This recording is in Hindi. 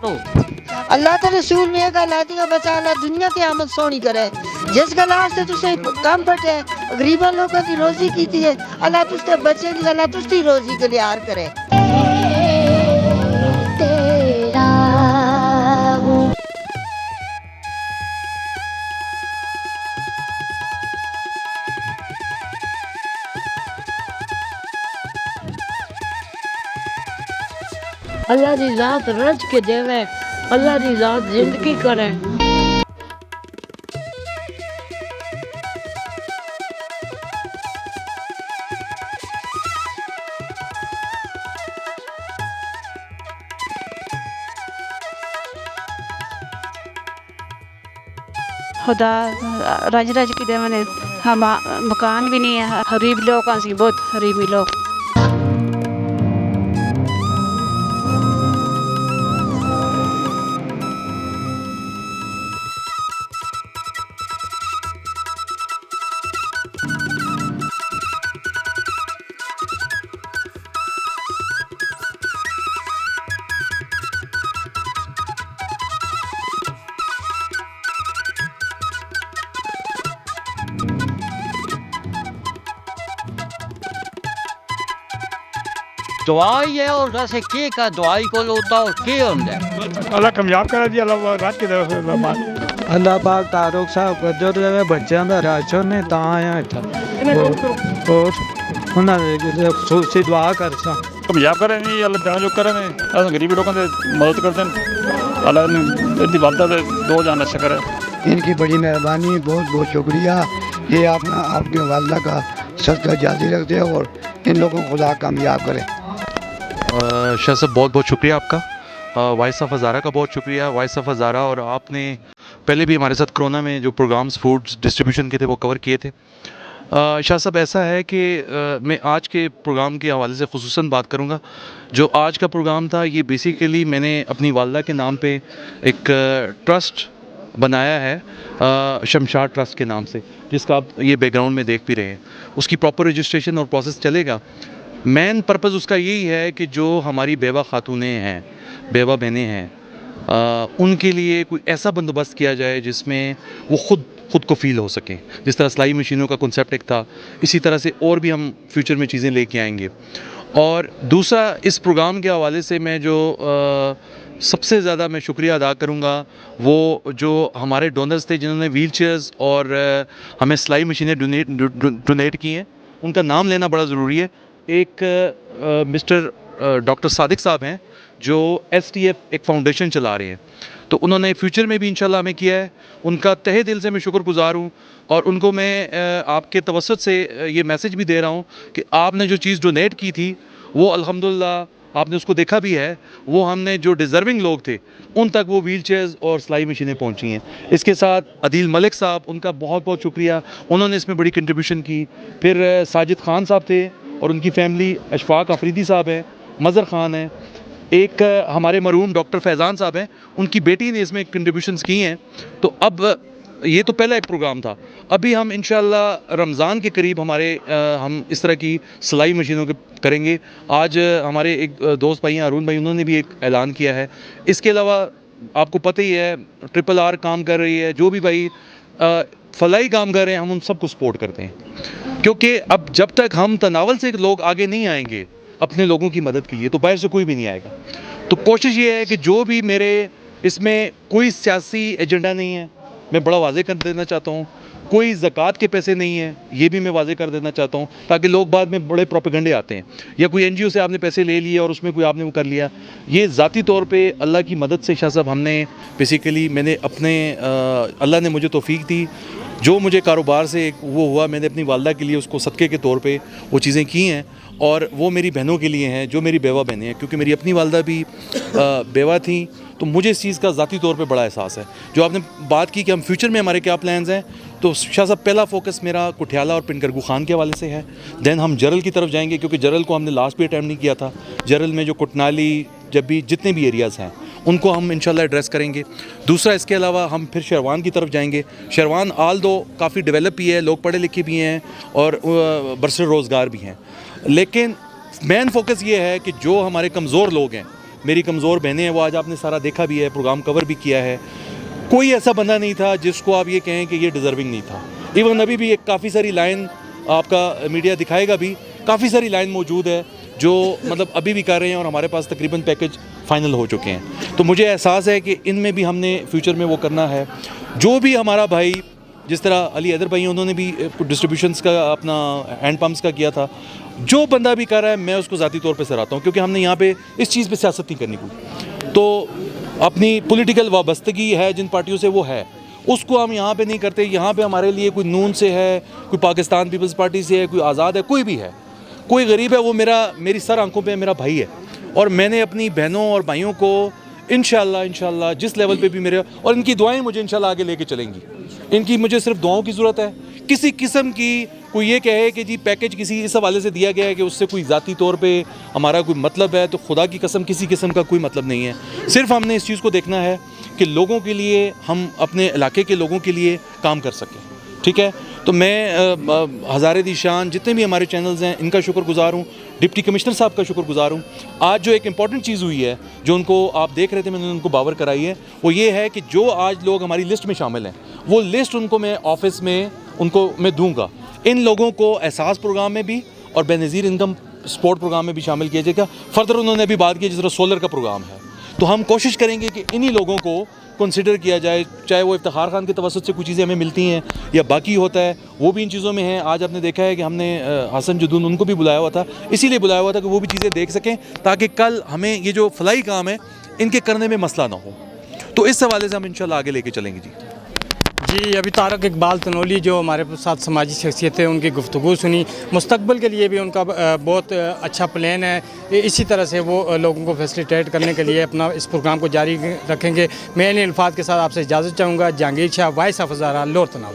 अल्लाह ते रसूल ने गल आती है बचा अल्लाह दुनिया की आमद सोनी करे जिस गल वास्ते तुसे कम फटे गरीबा लोगों की रोजी की है अल्लाह तुझते बचे दी अल्लाह तुझती रोजी के लिए हार करे। अल्लाह की जात रज के देवे अल्लाह की जात जिंदगी करे। खुदा रज रज के दे मैंने हम मकान भी नहीं है गरीब लोग हैं बहुत गरीबी लोग। दवाई है और जैसे के का दवाई को होता और के होता अल्लाह कामयाब करा जी अल्लाह रात की तरफ अल्लाह पाक तारुक साहब कर जो बच्चों का राशन ने ता आया इतना और उन्होंने खसूसी दुआ कर सा कामयाब करें जी अल्लाह जान जो करें अस गरीब लोगों की मदद करते हैं अल्लाह ने इनकी वालदा से दो जान अच्छा करे। इनकी बड़ी मेहरबानी बहुत बहुत शुक्रिया। ये आपके वालदा का सदका जारी रखते हैं और इन लोगों को खुदा कामयाब करे। शाह साहब बहुत बहुत शुक्रिया आपका। वॉइस ऑफ हज़ारा का बहुत शुक्रिया। वॉइस ऑफ हज़ारा और आपने पहले भी हमारे साथ कोरोना में जो प्रोग्राम्स फूड्स डिस्ट्रीब्यूशन के थे वो कवर किए थे। शाह साहब ऐसा है कि मैं आज के प्रोग्राम के हवाले से ख़ुसूसन बात करूँगा। जो आज का प्रोग्राम था ये बेसिकली मैंने अपनी वालदा के नाम पे एक ट्रस्ट बनाया है शमशाद ट्रस्ट के नाम से, जिसका आप ये बैकग्राउंड में देख भी रहे हैं। उसकी प्रॉपर रजिस्ट्रेशन और प्रोसेस चलेगा। मेन पर्पज़ उसका यही है कि जो हमारी बेवा खातूनें हैं, बेवा बहनें हैं, उनके लिए कोई ऐसा बंदोबस्त किया जाए जिसमें वो ख़ुद को फ़ील हो सके। जिस तरह सिलाई मशीनों का कॉन्सेप्ट एक था, इसी तरह से और भी हम फ्यूचर में चीज़ें लेके आएंगे। और दूसरा, इस प्रोग्राम के हवाले से मैं जो सबसे ज़्यादा मैं शुक्रिया अदा करूँगा वो जो हमारे डोनर्स थे जिन्होंने व्हील चेयर्स और हमें सिलाई मशीनें डोनेट की हैं। उनका नाम लेना बड़ा ज़रूरी है। एक मिस्टर डॉक्टर सादिक साहब हैं जो STF एक फ़ाउंडेशन चला रहे हैं, तो उन्होंने फ्यूचर में भी इंशाल्लाह हमें किया है। उनका तहे दिल से मैं शुक्रगुज़ार हूँ और उनको मैं आपके तवस्सुत से ये मैसेज भी दे रहा हूँ कि आपने जो चीज़ डोनेट की थी वो अल्हम्दुलिल्लाह आपने उसको देखा भी है। वो हमने जो डिज़र्विंग लोग थे उन तक वो व्हील चेयर्स और सिलाई मशीनें पहुँची हैं। इसके साथ अदील मलिक साहब, उनका बहुत बहुत शुक्रिया, उन्होंने इसमें बड़ी कंट्रीब्यूशन की। फिर साजिद ख़ान साहब थे और उनकी फैमिली, अशफाक अफरीदी साहब हैं, मज़र ख़ान है, एक हमारे मरहूम डॉक्टर फैज़ान साहब हैं, उनकी बेटी ने इसमें कंट्रीब्यूशंस की हैं। तो अब ये तो पहला एक प्रोग्राम था। अभी हम इंशाल्लाह रमज़ान के करीब हम इस तरह की सिलाई मशीनों के करेंगे। आज हमारे एक दोस्त भाई हैं अरुण भाई, उन्होंने भी एक ऐलान किया है। इसके अलावा आपको पता ही है RRR काम कर रही है, जो भी भाई फलाई काम कर रहे हैं हम उन सबको सपोर्ट करते हैं, क्योंकि अब जब तक हम तनावल से लोग आगे नहीं आएंगे अपने लोगों की मदद के लिए तो बाहर से कोई भी नहीं आएगा। तो कोशिश ये है कि जो भी मेरे इसमें कोई सियासी एजेंडा नहीं है, मैं बड़ा वाज़े कर देना चाहता हूँ। कोई ज़कात के पैसे नहीं है, ये भी मैं वाज़े कर देना चाहता हूँ, ताकि लोग बाद में बड़े प्रोपेगेंडे आते हैं या कोई NGO से आपने पैसे ले लिए और उसमें कोई आपने वो कर लिया। ये ज़ाती तौर पे अल्लाह की मदद से शाह साहब हमने बेसिकली मैंने अपने अल्लाह ने मुझे तौफीक दी, जो मुझे कारोबार से वो हुआ मैंने अपनी वालदा के लिए उसको सदक़े के तौर पे वो चीज़ें की हैं और वो मेरी बहनों के लिए हैं जो मेरी बेवा बहनें हैं, क्योंकि मेरी अपनी वालदा भी बेवा थी। तो मुझे इस चीज़ का ज़ाती तौर पे बड़ा एहसास है। जो आपने बात की कि हम फ्यूचर में हमारे क्या प्लान्स हैं, तो शाह साहब पहला फोकस मेरा कुठियाला और पिनकरगू खान के हवाले से है। दैन हम जरल की तरफ जाएंगे, क्योंकि जरल को हमने लास्ट भी अटैम्प्ट नहीं किया था। जरल में जो कुटनाली जब भी जितने भी एरियाज़ हैं उनको हम इंशाल्लाह एड्रेस करेंगे। दूसरा, इसके अलावा हम फिर शेरवान की तरफ जाएंगे। शेरवान आल दो काफ़ी डेवलप भी है, लोग पढ़े लिखे भी हैं और बरसर रोज़गार भी हैं, लेकिन मेन फोकस ये है कि जो हमारे कमज़ोर लोग हैं मेरी कमज़ोर बहनें हैं, वो आज आपने सारा देखा भी है, प्रोग्राम कवर भी किया है। कोई ऐसा बंदा नहीं था जिसको आप ये कहें कि ये डिज़र्विंग नहीं था। इवन अभी भी एक काफ़ी सारी लाइन आपका मीडिया दिखाएगा भी, काफ़ी सारी लाइन मौजूद है जो मतलब अभी भी कर रहे हैं और हमारे पास तकरीबन पैकेज फ़ाइनल हो चुके हैं। तो मुझे एहसास है कि इनमें भी हमने फ्यूचर में वो करना है। जो भी हमारा भाई, जिस तरह अली हैदर भाई उन्होंने भी डिस्ट्रीब्यूशंस का अपना हैंड पम्प्स का किया था, जो बंदा भी कर रहा है मैं उसको ज़ाती तौर पे सराहता हूँ, क्योंकि हमने यहाँ पे इस चीज़ पे सियासत नहीं करनी कोई। तो अपनी पॉलिटिकल वाबस्तगी है जिन पार्टियों से, वो है, उसको हम यहाँ पे नहीं करते। यहाँ पे हमारे लिए कोई नून से है, कोई पाकिस्तान पीपल्स पार्टी से है, कोई आज़ाद है, कोई भी है, कोई गरीब है, वो मेरी सर आंखों पे मेरा भाई है। और मैंने अपनी बहनों और भाइयों को इंशाल्लाह जिस लेवल पे भी मेरे, और इनकी दुआएं मुझे इंशाल्लाह आगे लेके चलेंगी। इनकी मुझे सिर्फ दुआओं की ज़रूरत है। किसी किस्म की कोई ये कहे कि जी पैकेज किसी इस हवाले से दिया गया है कि उससे कोई ज़ाती तौर पे हमारा कोई मतलब है, तो खुदा की कसम किसी किस्म का कोई मतलब नहीं है। सिर्फ हमने इस चीज़ को देखना है कि लोगों के लिए, हम अपने इलाके के लोगों के लिए काम कर सकें, ठीक है। तो मैं हज़ारे दी शान जितने भी हमारे चैनल्स हैं इनका शुक्रगुजार हूँ, डिप्टी कमिश्नर साहब का शुक्रगुजार हूँ। आज जो एक इम्पॉर्टेंट चीज़ हुई है जो उनको आप देख रहे थे, मैंने उनको बावर कराई है, वो ये है कि जो आज लोग हमारी लिस्ट में शामिल हैं, वो लिस्ट उनको मैं ऑफिस में उनको मैं दूँगा। इन लोगों को एहसास प्रोग्राम में भी और बेनज़ीर इनकम सपोर्ट प्रोग्राम में भी शामिल किया जाएगा। फर्दर उन्होंने अभी बात की जिस तरह सोलर का प्रोग्राम है, तो हम कोशिश करेंगे कि इन्हीं लोगों को कंसिडर किया जाए, चाहे वो इफ्तिखार खान के तवसत से कुछ चीज़ें हमें मिलती हैं या बाकी होता है, वो भी इन चीज़ों में है। आज आपने देखा है कि हमने हसन जुदून उनको भी बुलाया हुआ था, इसीलिए बुलाया हुआ था कि वो भी चीज़ें देख सकें, ताकि कल हमें ये जो फलाई काम है इनके करने में मसला ना हो। तो इस हवाले से हम इंशाल्लाह आगे लेके चलेंगे जी। अभी तारक इकबाल तनोली जो हमारे साथ समाजी शख्सियत है, उनकी गुफ्तगू सुनी। मुस्तकबिल के लिए भी उनका बहुत अच्छा प्लान है। इसी तरह से वो लोगों को फैसिलिटेट करने के लिए अपना इस प्रोग्राम को जारी रखेंगे। मैं इन अल्फाज के साथ आपसे इजाज़त चाहूँगा। Jahangir Shah, voice of Hazara, lower तनाव।